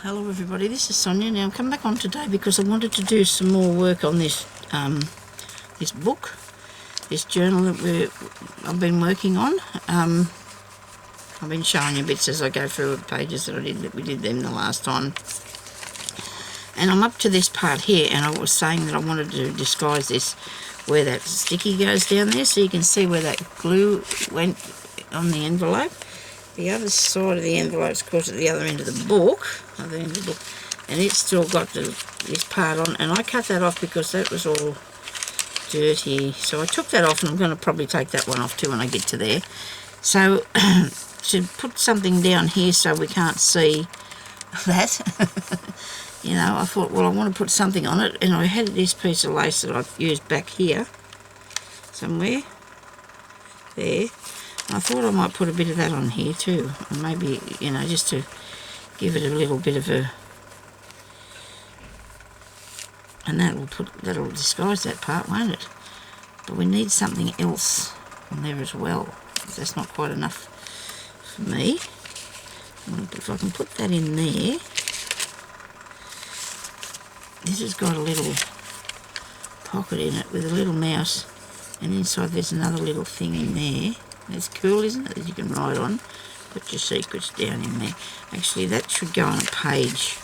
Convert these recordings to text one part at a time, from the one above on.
Hello everybody, this is Sonya. Now I'm coming back on today because I wanted to do some more work on this this book, this journal that I've been working on. I've been showing you bits as I go through the pages that we did them the last time. And I'm up to this part here, and I was saying that I wanted to disguise this where that sticky goes down there, so you can see where that glue went on the envelope. The other side of the envelope is, of course, at the other end of the book, and it's still got this part on, and I cut that off because that was all dirty. So I took that off, and I'm going to probably take that one off too when I get to there. So to put something down here so we can't see that, you know, I thought, well, I want to put something on it, and I had this piece of lace that I've used back here somewhere, there. I thought I might put a bit of that on here too, and maybe, you know, just to give it a little bit of a, and that'll disguise that part, won't it? But we need something else on there as well. That's not quite enough for me. If I can put that in there. This has got a little pocket in it with a little mouse, and inside there's another little thing in there. That's cool, isn't it, that you can write on? Put your secrets down in there. Actually, that should go on a page.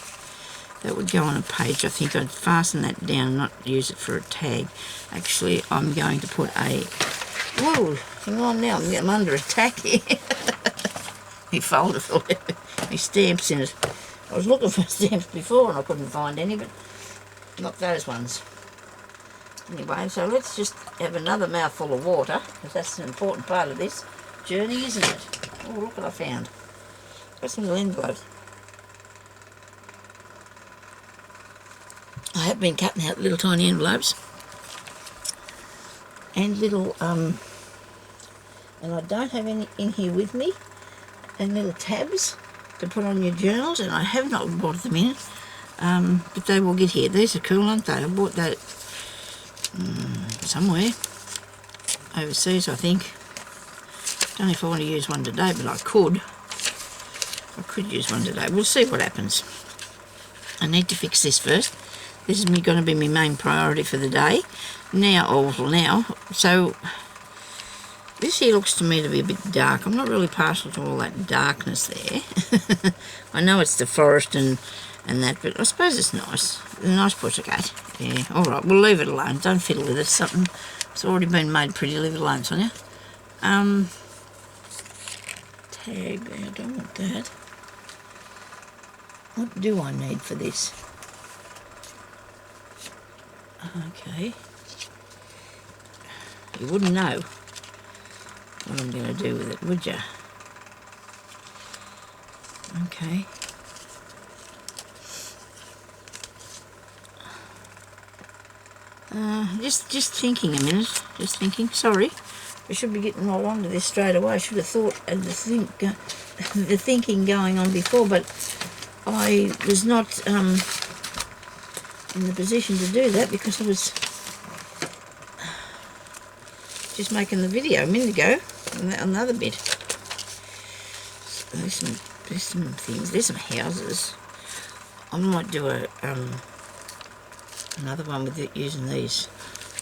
That would go on a page. I think I'd fasten that down and not use it for a tag. Actually, I'm going to put a... Whoa, hang on now, I'm under attack here. My folder full of my stamps in it. I was looking for stamps before and I couldn't find any, but not those ones. Anyway, so let's just have another mouthful of water, because that's an important part of this journey, isn't it? Oh, look what I found. Got some little envelopes. I have been cutting out little tiny envelopes. And little, and I don't have any in here with me. And little tabs to put on your journals, and I have not bought them in. But they will get here. These are cool, aren't they? I bought that somewhere overseas, I think. Don't know if I want to use one today, but I could use one today. We'll see what happens. I need to fix this first. This is going to be my main priority for the day now. So this here looks to me to be a bit dark. I'm not really partial to all that darkness there. I know it's the forest and that, but I suppose it's nice. A nice pussycat. Yeah, alright, we'll leave it alone. Don't fiddle with it. Something it's already been made pretty. Leave it alone, Sonya. Tag there, I don't want that. What do I need for this? Okay. You wouldn't know what I'm going to do with it, would you? Okay. Just thinking a minute. Just thinking. Sorry, I should be getting right onto this straight away. I should have thought of the thinking going on before, but I was not in the position to do that because I was just making the video a minute ago on that another bit. So there's some things. There's some houses. I might do a another one with it using these.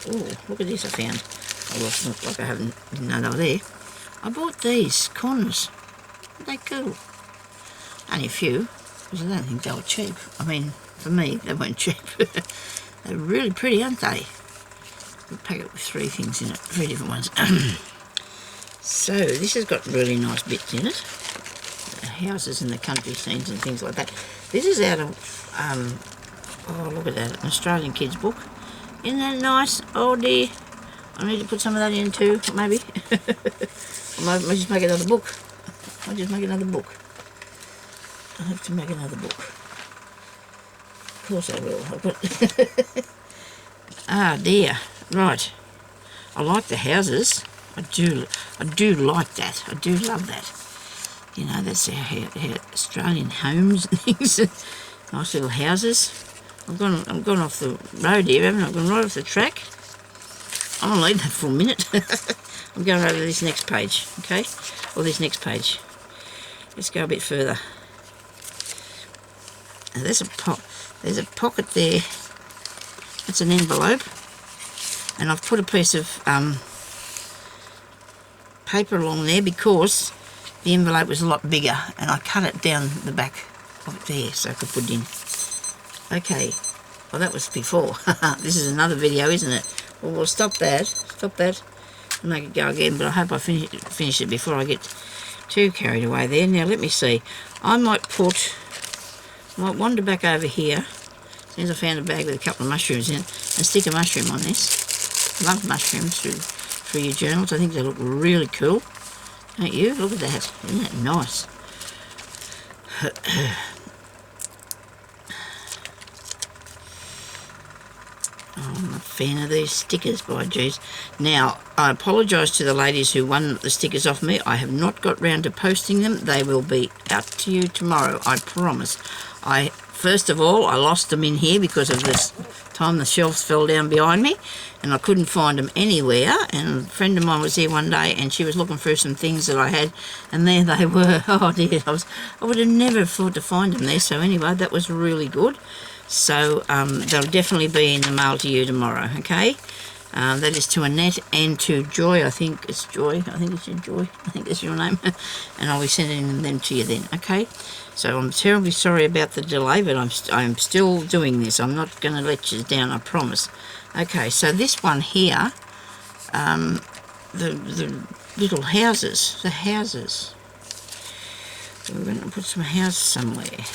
Oh, look at this I found. Oh, it's not like I didn't know they were there. I bought these corners. Aren't they cool? Only a few, because I don't think they were cheap. I mean, for me, they weren't cheap. They're really pretty, aren't they? We'll pack it with 3 things in it, 3 different ones. So, this has got really nice bits in it. The houses and the country scenes and things like that. This is out of... oh, look at that, an Australian kids book. Isn't that nice? Oh dear. I need to put some of that in too, maybe. I might just make another book. I'll just make another book. I have to make another book. Of course I will. Ah dear. Right. I like the houses. I do like that. I do love that. You know, that's our Australian homes and things. Nice little houses. I've gone off the road here, haven't I? I've gone right off the track. I'm going to leave that for a minute. I'm going over to this next page, okay? Or this next page. Let's go a bit further. Now there's a pocket there. That's an envelope, and I've put a piece of paper along there because the envelope was a lot bigger, and I cut it down the back of it there so I could put it in. Okay, well that was before. This is another video, isn't it? Well, we'll stop that, and make it go again, but I hope I finish it before I get too carried away there. Now let me see, I might wander back over here, as I found a bag with a couple of mushrooms in it, and stick a mushroom on this. Love mushrooms through your journals. I think they look really cool. Don't you? Look at that. Isn't that nice? Oh, I'm a fan of these stickers, by Jeez. Now, I apologise to the ladies who won the stickers off me. I have not got round to posting them. They will be out to you tomorrow, I promise. First of all, I lost them in here because of this time the shelves fell down behind me, and I couldn't find them anywhere. And a friend of mine was here one day, and she was looking through some things that I had, and there they were. Oh dear, I would have never thought to find them there. So anyway, that was really good. So they'll definitely be in the mail to you tomorrow, okay? That is to Annette and to Joy. I think it's Joy. I think it's your Joy. I think that's your name. And I'll be sending them to you then, okay? So I'm terribly sorry about the delay, but I'm still doing this. I'm not going to let you down, I promise. Okay, so this one here, the little houses, the houses. So we're going to put some houses somewhere.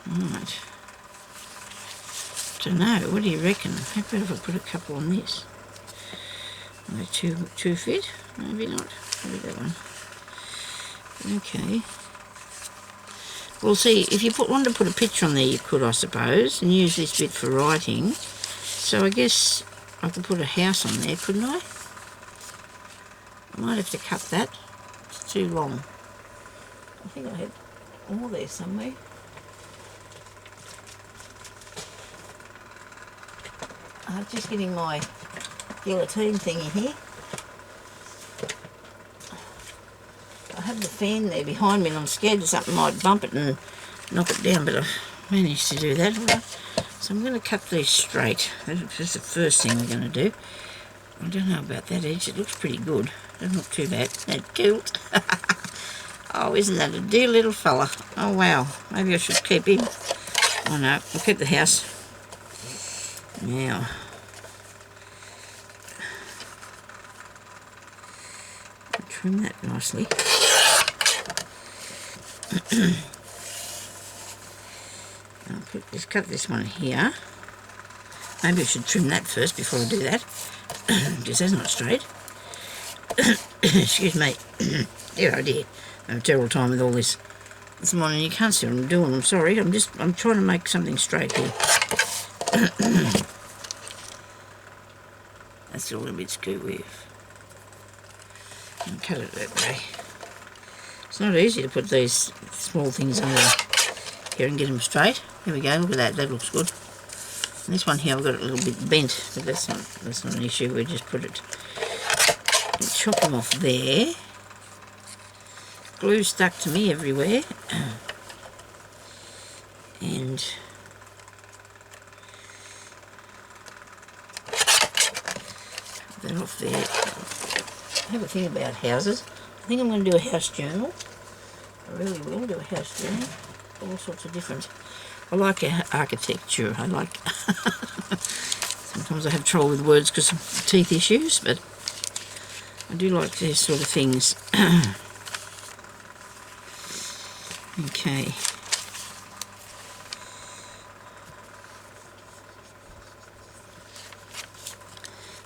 Right. Don't know. What do you reckon? How about if I put a couple on this? Are they two fit? Maybe not. Maybe that one. Okay. Well, see, if you wanted to put a picture on there, you could, I suppose, and use this bit for writing. So I guess I could put a house on there, couldn't I? I might have to cut that. It's too long. I think I had all there somewhere. I'm just getting my guillotine thingy here. I have the fan there behind me and I'm scared that something might bump it and knock it down, but I've managed to do that. So I'm going to cut these straight. That's the first thing we're going to do. I don't know about that edge. It looks pretty good. Doesn't look too bad. That kilt. Oh, isn't that a dear little fella? Oh, wow. Maybe I should keep him. Oh, no. I'll keep the house. Now, trim that nicely. I'll just cut this one here. Maybe I should trim that first before I do that, because that's not straight. Excuse me. Dear, oh dear. I have a terrible time with all this morning. You can't see what I'm doing. I'm sorry. I'm trying to make something straight here. That's a little bit screw with. And cut it that way. It's not easy to put these small things under here and get them straight. Here we go, look at that, that looks good. And this one here I've got it a little bit bent, but that's not an issue, we just put it, chop them off there. Glue stuck to me everywhere. And that off there. I have a thing about houses. I think I'm going to do a house journal. I really will do a house journal. All sorts of different. I like architecture. I like. Sometimes I have trouble with words because of teeth issues, but I do like these sort of things. Okay.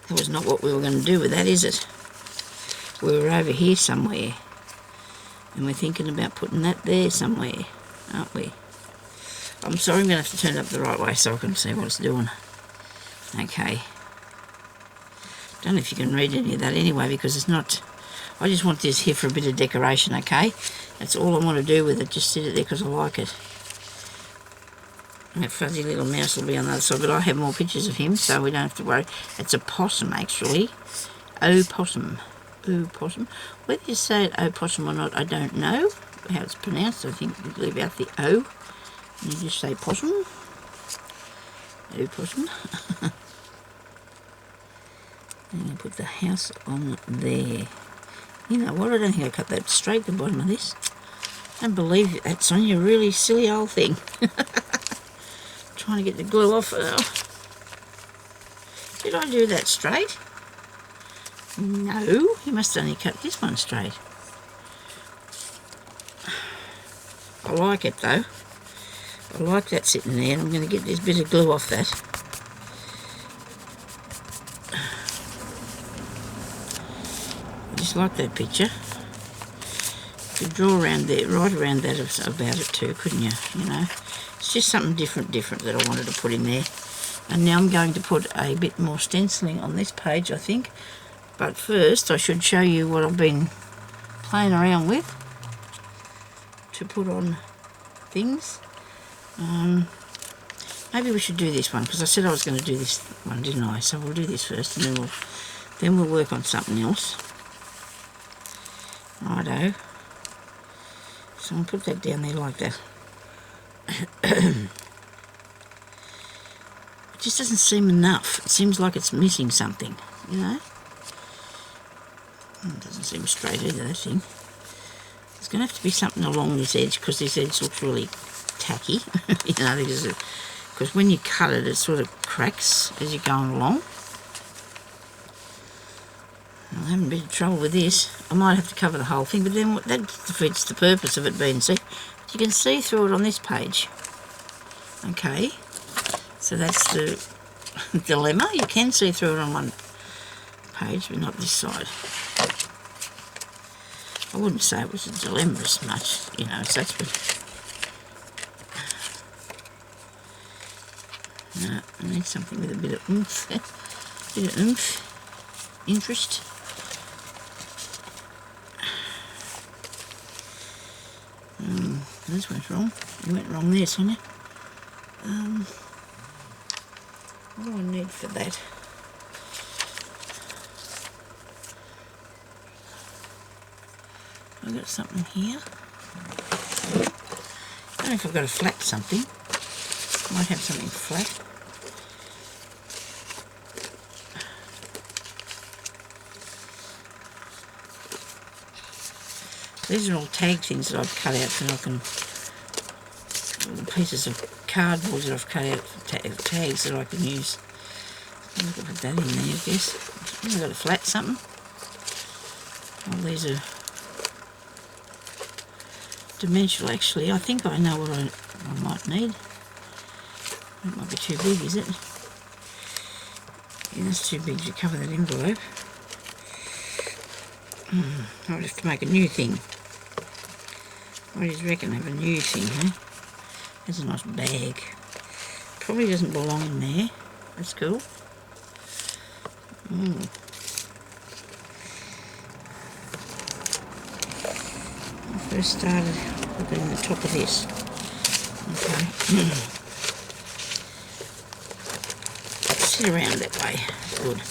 That was not what we were going to do with that, is it? We were over here somewhere. And we're thinking about putting that there somewhere, aren't we? I'm sorry, I'm going to have to turn it up the right way so I can see what it's doing. Okay. Don't know if you can read any of that anyway, because it's not... I just want this here for a bit of decoration, okay? That's all I want to do with it, just sit it there because I like it. And that fuzzy little mouse will be on the other side, but I have more pictures of him, so we don't have to worry. It's a possum, actually. Opossum. Opossum. Whether you say it opossum or not, I don't know. how it's pronounced. I think you leave out the O and you just say possum. Opossum. And you put the house on there. You know what, I don't think I cut that straight, the bottom of this. I don't believe that's on your really silly old thing. Trying to get the glue off. Did I do that straight? No, you must only cut this one straight. I like it though. I like that sitting there, and I'm going to get this bit of glue off that. I just like that picture. You could draw around there, right around that about it too, couldn't you? You know, it's just something different that I wanted to put in there. And now I'm going to put a bit more stenciling on this page, I think. But first, I should show you what I've been playing around with to put on things. Maybe we should do this one, because I said I was going to do this one, didn't I? So we'll do this first, and then we'll work on something else. Righto. So I'll put that down there like that. It just doesn't seem enough. It seems like it's missing something, you know? It doesn't seem straight either, that thing. There's going to have to be something along this edge, because this edge looks really tacky. You know, because when you cut it, it sort of cracks as you're going along. I'm having a bit of trouble with this. I might have to cover the whole thing, but then that defeats the purpose of it being, see? You can see through it on this page. Okay, so that's the dilemma. You can see through it on one page, but not this side. I wouldn't say it was a dilemma as much, you know, so that's what... No, I need something with a bit of oomph, interest. This went wrong. You went wrong there, Sonia. What do I need for that? I've got something here. I don't know if I've got a flat something. I might have something flat. These are all tag things that I've cut out so I can, all the pieces of cardboard that I've cut out for tags that I can use. I've got to put that in there, I guess. I've got a flat something. All these are dimensional actually. I think I know what I might need. That might be too big, is it? Yeah, that's too big to cover that envelope. I would have to make a new thing. I just reckon I have a new thing, eh? That's a nice bag. Probably doesn't belong in there. That's cool. I first started looking at the top of this. Okay. Sit around that way. Good.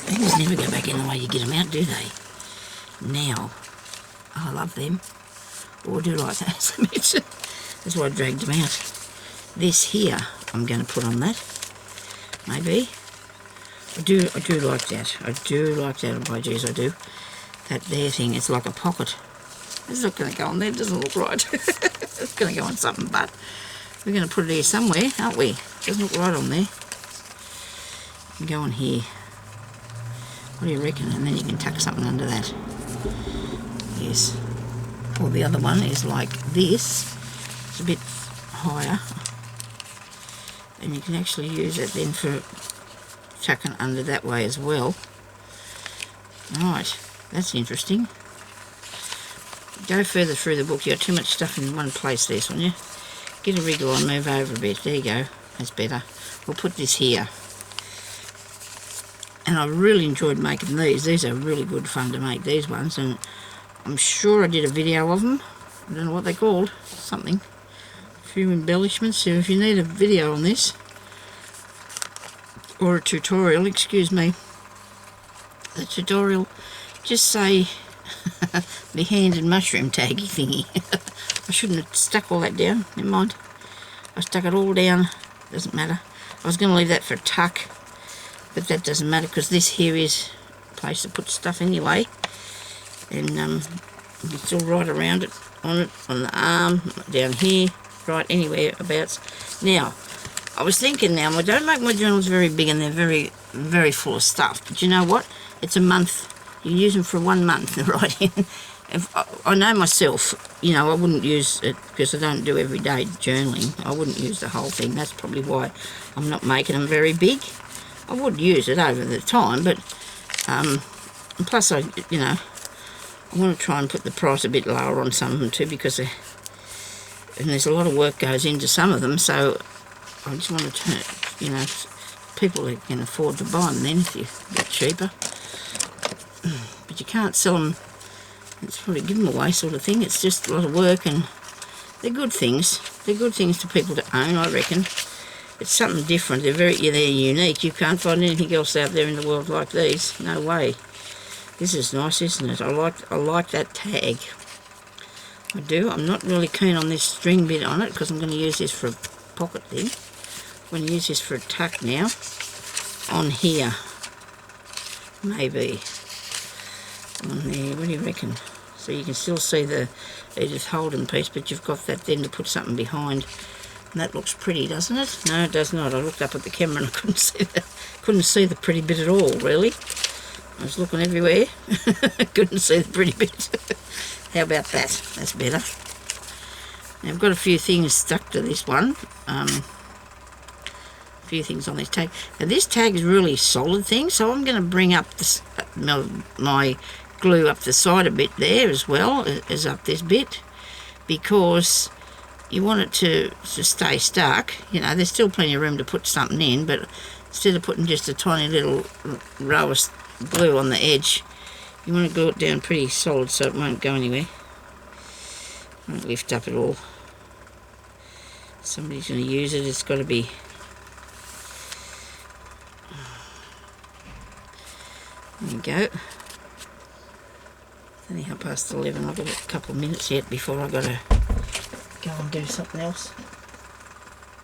Things never go back in the way you get them out, do they? Now, I love them. Or do like that, as I mentioned. That's why I dragged them out. This here, I'm going to put on that. Maybe. I do like that. I do like that. Oh, by geez, I do. That there thing, it's like a pocket. It's not going to go on there. It doesn't look right. It's going to go on something, but we're going to put it here somewhere, aren't we? It doesn't look right on there. Go on here. What do you reckon? And then you can tuck something under that. Yes. Or the other one is like this. It's a bit higher. And you can actually use it then for tucking under that way as well. Right. That's interesting. Go further through the book. You got too much stuff in one place there, Sonia. Get a wriggle on, move over a bit. There you go. That's better. We'll put this here. And I really enjoyed making these. These are really good fun to make, these ones. And I'm sure I did a video of them. I don't know what they're called. Something. A few embellishments. So if you need a video on this, or a tutorial, excuse me, the tutorial, just say the hand and mushroom taggy thingy. I shouldn't have stuck all that down, never mind. I stuck it all down, doesn't matter. I was going to leave that for a tuck, but that doesn't matter because this here is a place to put stuff anyway. And it's all right around it, on the arm, down here, right anywhere abouts. Now, I was thinking now, I don't make my journals very big and they're very, very full of stuff. But you know what? It's a month. You use them for 1 month, right? If I know myself, you know, I wouldn't use it because I don't do everyday journaling. I wouldn't use the whole thing. That's probably why I'm not making them very big. I would use it over the time, but and plus I want to try and put the price a bit lower on some of them too, because and there's a lot of work goes into some of them, so I just want to turn, people that can afford to buy them then if you're a bit cheaper. But you can't sell them, it's probably give them away sort of thing. It's just a lot of work, and they're good things. They're good things to people to own, I reckon. It's something different. They're unique. You can't find anything else out there in the world like these. No way. This is nice, isn't it? I like that tag. I do. I'm not really keen on this string bit on it because I'm going to use this for a pocket thing. I'm going to use this for a tuck now. On here. Maybe. On there. What do you reckon? So you can still see the Edith Holden piece, but you've got that then to put something behind. And that looks pretty, doesn't it? No, it does not. I looked up at the camera and I couldn't see the pretty bit at all, really. I was looking everywhere. Couldn't see the pretty bit. How about that? That's better. Now I've got a few things stuck to this one. A few things on this tag. Now this tag is really solid thing, so I'm going to bring up this, my glue up the side a bit there as well as up this bit, because you want it to stay stuck. There's still plenty of room to put something in, but instead of putting just a tiny little row of glue on the edge, you want to glue it down pretty solid so it won't go anywhere. Won't lift up at all. Somebody's going to use it, it's got to be... There you go. It's only 11:30. I've got a couple of minutes yet before I've got to go and do something else.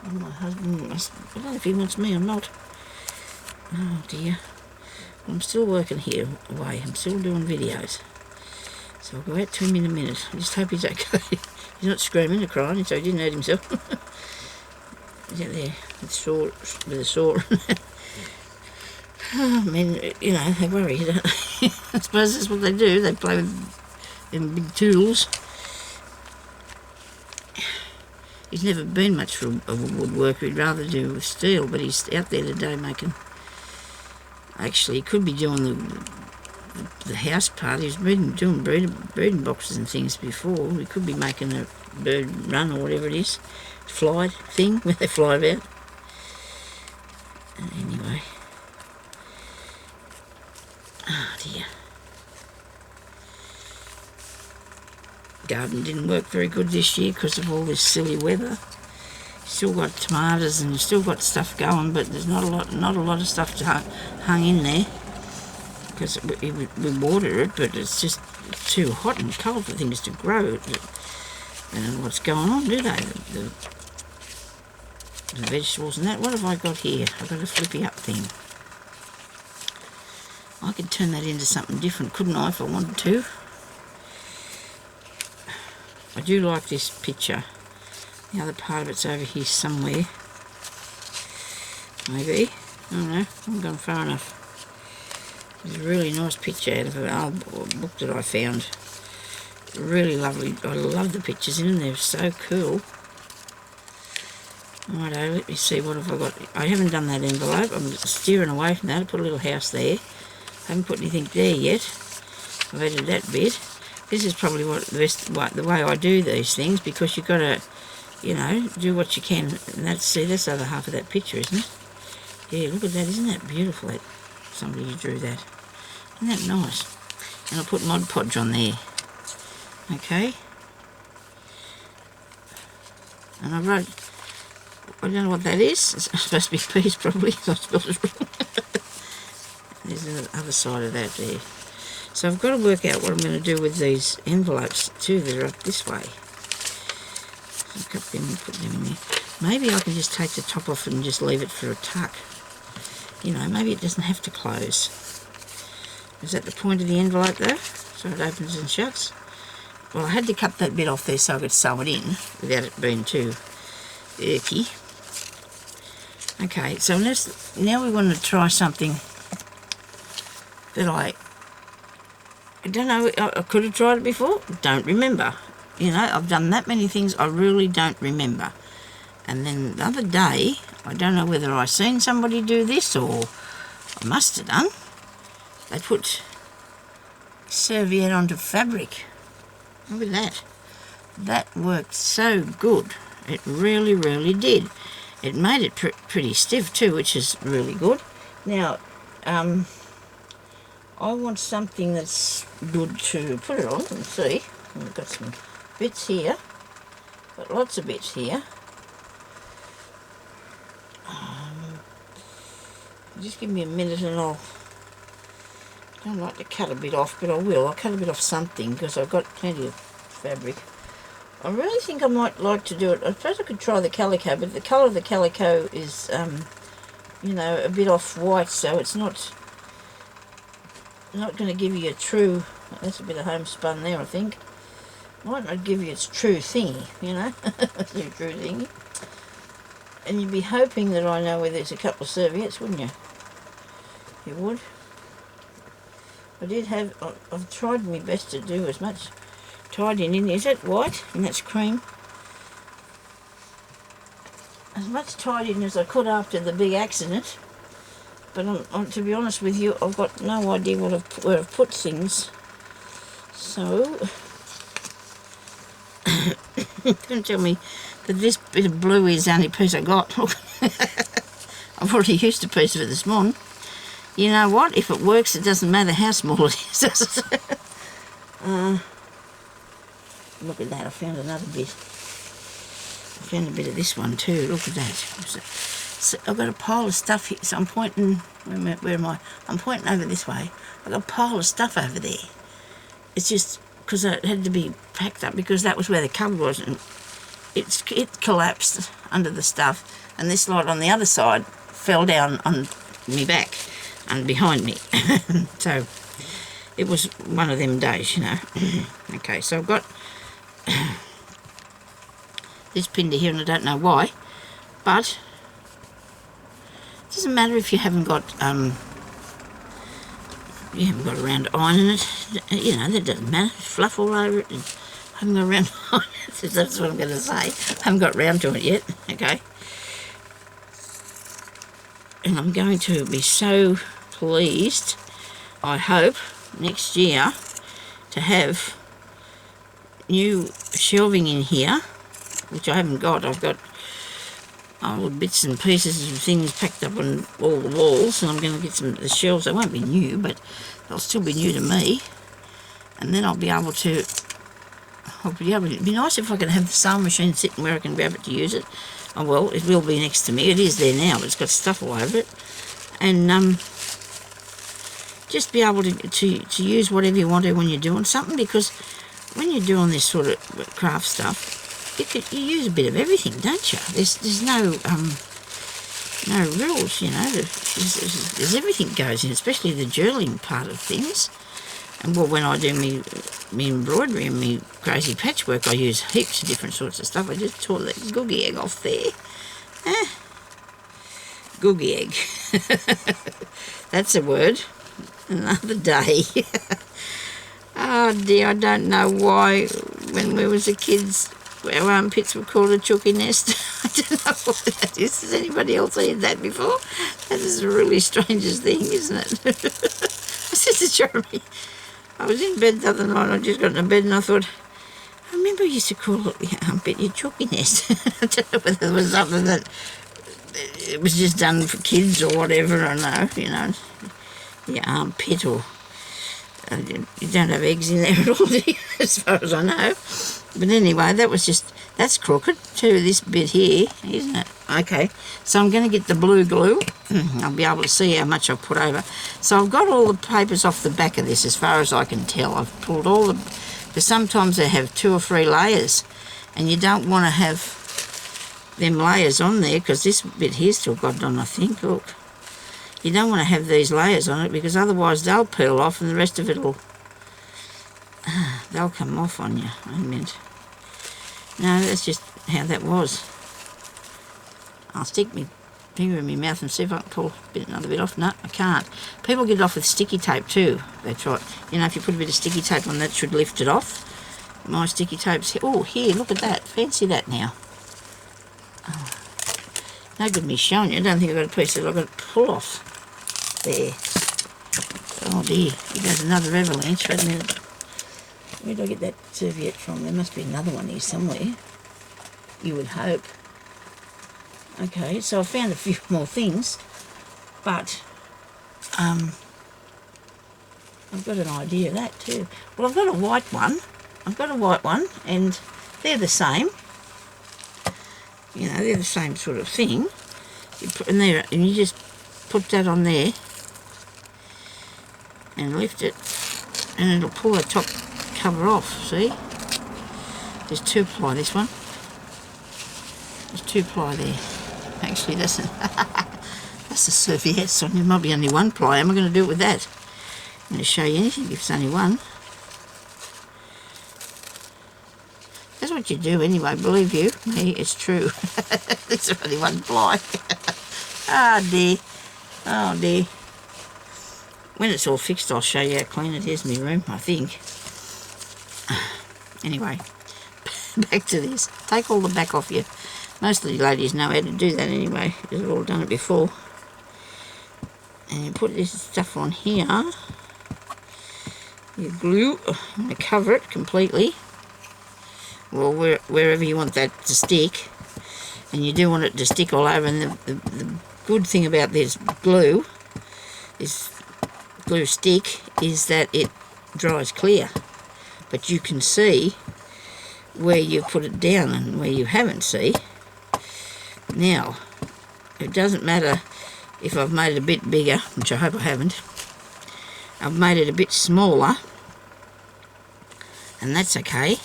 Oh, my husband I don't know if he wants me or not. Oh dear. I'm still working here away. I'm still doing videos. So I'll go out to him in a minute. I just hope he's okay. He's not screaming or crying, so he didn't hurt himself. He's out there with a sore. Oh, men, they worry, don't they? I suppose that's what they do. They play with them big tools. He's never been much for a woodworker. He'd rather do with steel, but he's out there today making... Actually, he could be doing the house part. He's been doing breeding boxes and things before. He could be making a bird run or whatever it is. Fly thing, where they fly about. Anyway. Oh dear. Garden didn't work very good this year because of all this silly weather. Still got tomatoes and still got stuff going, but there's not a lot of stuff hung in there because we water it, but it's just too hot and cold for things to grow. They don't know what's going on, do they? The vegetables and that. What have I got here? I've got a flippy up thing. I could turn that into something different, couldn't I, if I wanted to? I do like this picture. The other part of it's over here somewhere. Maybe. I don't know. I haven't gone far enough. There's a really nice picture out of an old book that I found. Really lovely. I love the pictures in them. They're so cool. Righto, let me see, what have I got? I haven't done that envelope. I'm steering away from that. I put a little house there. I haven't put anything there yet. I've added that bit. This is probably the way I do these things, because you've got to, do what you can. And that's the other half of that picture, isn't it? Yeah, look at that. Isn't that beautiful? That somebody drew that. Isn't that nice? And I'll put Mod Podge on there. Okay. And I wrote I don't know what that is. It's supposed to be peas, probably. I spelled it wrong. There's the other side of that there. So I've got to work out what I'm going to do with these envelopes too that are up this way. So cut them and put them in there. Maybe I can just take the top off and just leave it for a tuck. You know, maybe it doesn't have to close. Is that the point of the envelope though? So it opens and shuts. Well, I had to cut that bit off there so I could sew it in without it being too irky. Okay, so now we want to try something that I don't know, I could have tried it before, don't remember. You know, I've done that many things, I really don't remember. And then the other day, I don't know whether I seen somebody do this or I must have done. They put serviette onto fabric. Look at that. That worked so good. It really, really did. It made it pretty stiff too, which is really good. Now, I want something that's good to put it on and see. We've got some bits here. Got lots of bits here. Just give me a minute and I don't like to cut a bit off, but I will. I'll cut a bit off something because I've got plenty of fabric. I really think I might like to do it. I suppose I could try the calico, but the colour of the calico is, you know, a bit off-white, so it's not going to give you a true... That's a bit of homespun there, I think. Might not give you its true thingy, you know, your true thingy. And you'd be hoping that I know where there's a couple of serviettes, wouldn't you? You would. I did have... I've tried my best to do as much tidying in. Is that white? And that's cream. As much tidying as I could after the big accident. But to be honest with you, I've got no idea where I've put things. So... Don't tell me that this bit of blue is the only piece I got. Look, I've already used a piece of it this morning. You know what? If it works, it doesn't matter how small it is. Look at that. I found another bit. I found a bit of this one too. Look at that. So I've got a pile of stuff here. So I'm pointing... Where am I? I'm pointing over this way. I've got a pile of stuff over there. It's just... because it had to be packed up because that was where the cupboard was, and it collapsed under the stuff, and this lot on the other side fell down on me back and behind me. So it was one of them days, you know. Okay, so I've got this pinned here, and I don't know why, but it doesn't matter if you haven't got around to ironing it, you know, that doesn't matter. Fluff all over it, and I haven't got around to ironing it. That's what I'm going to say. I haven't got round to it yet, okay? And I'm going to be so pleased, I hope, next year, to have new shelving in here, which I haven't got. I've got old bits and pieces of things packed up on all the walls, and I'm going to get the shelves. They won't be new, but they'll still be new to me. And then I'll be able to... It'd be nice if I could have the sewing machine sitting where I can be able to use it. Oh, well, it will be next to me. It is there now, but it's got stuff all over it. And just be able to use whatever you want to when you're doing something, because when you're doing this sort of craft stuff, you use a bit of everything, don't you? There's no rules, you know. There's everything goes in, especially the journaling part of things. And well, when I do me embroidery and me crazy patchwork, I use heaps of different sorts of stuff. I just tore that googie egg off there. Googie egg. That's a word. Another day. Oh dear, I don't know why when we was a kids our armpits were called a chooky nest. I don't know what that is. Has anybody else heard that before? That is the really strangest thing, isn't it? I said to Jeremy, I was in bed the other night, I just got into bed and I thought, I remember I used to call your armpit your chooky nest. I don't know whether it was something that it was just done for kids or whatever, I know, you know, your armpit, or you don't have eggs in there at all, do you, as far as I know. But anyway, that's crooked too, this bit here, isn't it? Okay, so I'm going to get the blue glue. I'll be able to see how much I've put over. So I've got all the papers off the back of this as far as I can tell. I've pulled all the, because sometimes they have 2 or 3 layers, and you don't want to have them layers on there, because this bit here's still got it on, I think. Look, you don't want to have these layers on it, because otherwise they'll peel off and the rest of it will, they'll come off on you. I meant, no, that's just how that was. I'll stick my finger in my mouth and see if I can pull another bit off. No, I can't. People get it off with sticky tape too. They try, you know, if you put a bit of sticky tape on, that should lift it off. My sticky tape's here. Oh, here, look at that. Fancy that now. Oh, no good me showing you. I don't think I've got a piece that I've got to pull off. There. Oh dear, here goes another avalanche. Wait a minute. Where did I get that serviette from? There must be another one here somewhere. You would hope. Okay, so I found a few more things, but I've got an idea of that too. Well, I've got a white one. And they're the same. You know, they're the same sort of thing. You put in there, and you just put that on there and lift it, and it'll pull the top cover off. See? There's 2-ply this one. There's 2-ply there. Actually, that's a serviette, so there might be only 1-ply. Am I going to do it with that? I'm going to show you anything if it's only one. That's what you do anyway, believe you me, it's true. There's only 1-ply. Oh dear. Oh dear. When it's all fixed, I'll show you how clean it is in my room, I think. Anyway, back to this. Take all the back off you. Most of the ladies know how to do that anyway, because they've all done it before. And you put this stuff on here. You glue, I'm going to cover it completely. Well, wherever you want that to stick. And you do want it to stick all over. And the good thing about this glue stick, is that it dries clear. But you can see where you put it down and where you haven't, see. Now, it doesn't matter if I've made it a bit bigger, which I hope I haven't. I've made it a bit smaller, and that's okay.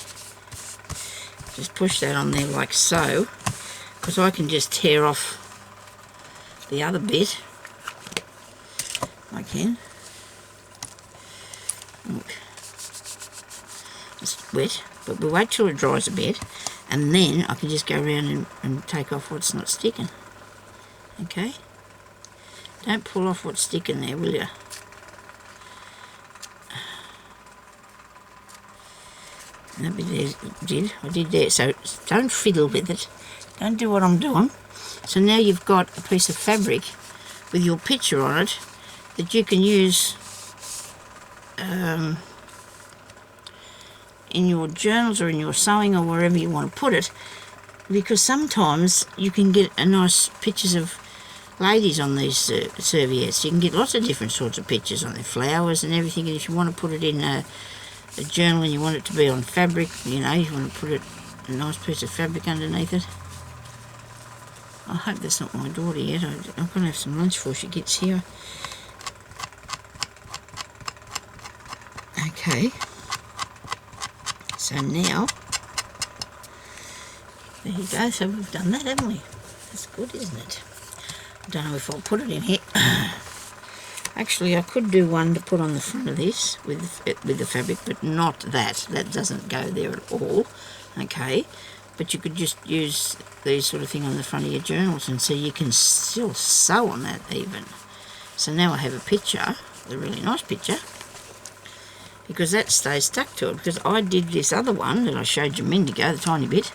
Just push that on there like so, because I can just tear off the other bit. I can. Look. It's wet, but we'll wait till it dries a bit, and then I can just go around and take off what's not sticking. Okay? Don't pull off what's sticking there, will you? That bit there I did there, so don't fiddle with it. Don't do what I'm doing. So now you've got a piece of fabric with your picture on it that you can use in your journals or in your sewing or wherever you want to put it, because sometimes you can get a nice pictures of ladies on these serviettes. You can get lots of different sorts of pictures on their flowers and everything, and if you want to put it in a journal and you want it to be on fabric, you know, you want to put a nice piece of fabric underneath it. I hope that's not my daughter yet. I'm going to have some lunch before she gets here. Okay. So now, there you go. So we've done that, haven't we? That's good, isn't it? I don't know if I'll put it in here. Actually, I could do one to put on the front of this with the fabric, but not that. That doesn't go there at all. Okay. But you could just use these sort of thing on the front of your journals, and so you can still sew on that even. So now I have a picture, a really nice picture, because that stays stuck to it. Because I did this other one that I showed you a minute ago, the tiny bit,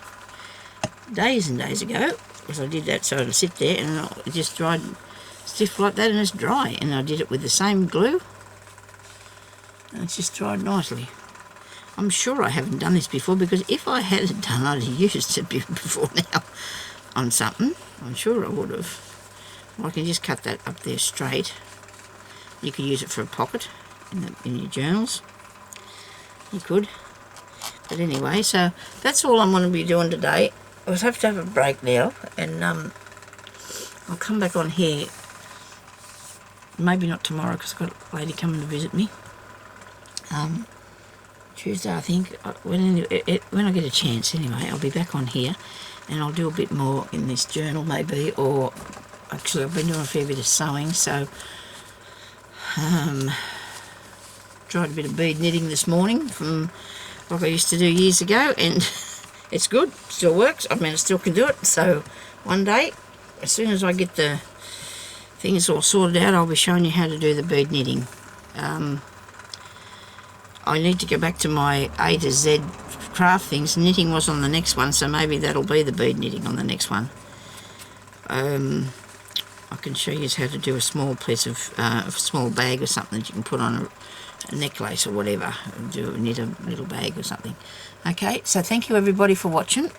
days and days ago, because I did that so it'll sit there, and it just dried stiff like that, and it's dry. And I did it with the same glue, and it's just dried nicely. I'm sure I haven't done this before, because if I had it done, I'd have used it before now on something. I'm sure I would have. Well, I can just cut that up there straight. You could use it for a pocket in your journals. You could. But anyway, so that's all I'm going to be doing today. I will have to have a break now, and I'll come back on here. Maybe not tomorrow because I've got a lady coming to visit me. Tuesday, I think. When I get a chance, anyway, I'll be back on here, and I'll do a bit more in this journal, maybe. Or actually, I've been doing a fair bit of sewing, so tried a bit of bead knitting this morning from like I used to do years ago, and it's good, still works. I mean, I still can do it. So one day, as soon as I get the things all sorted out, I'll be showing you how to do the bead knitting. I need to go back to my A to Z craft things. Knitting was on the next one, so maybe that'll be the bead knitting on the next one. I can show you how to do a small piece of a small bag or something that you can put on a necklace or whatever. Knit a little bag or something. Okay, so thank you everybody for watching,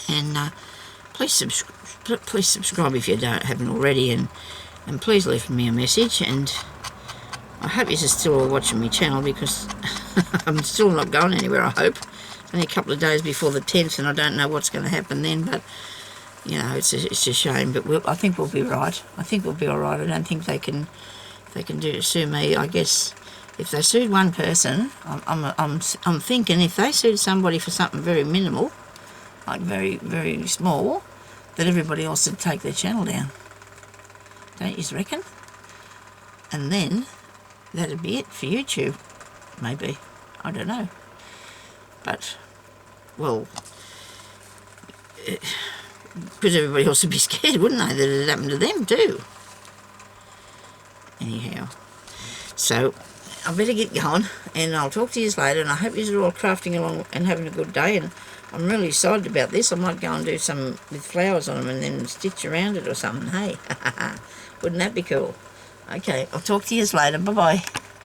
and please subscribe if you haven't already, and please leave me a message. And I hope you're still all watching my channel, because I'm still not going anywhere, I hope. It's only a couple of days before the 10th, and I don't know what's going to happen then, but you know, it's a shame, but I think we'll be right. I think we'll be all right. I don't think they can sue me. I guess if they sued one person, I'm thinking if they sued somebody for something very minimal, like very, very small, that everybody else would take their channel down. Don't you reckon? And then that'd be it for YouTube, maybe. I don't know. But, well, because everybody else would be scared, wouldn't they, that it happened to them too. Anyhow, so I better get going, and I'll talk to you later, and I hope you're all crafting along and having a good day, and I'm really excited about this. I might go and do some with flowers on them and then stitch around it or something, hey? Wouldn't that be cool? Okay, I'll talk to you later. Bye-bye.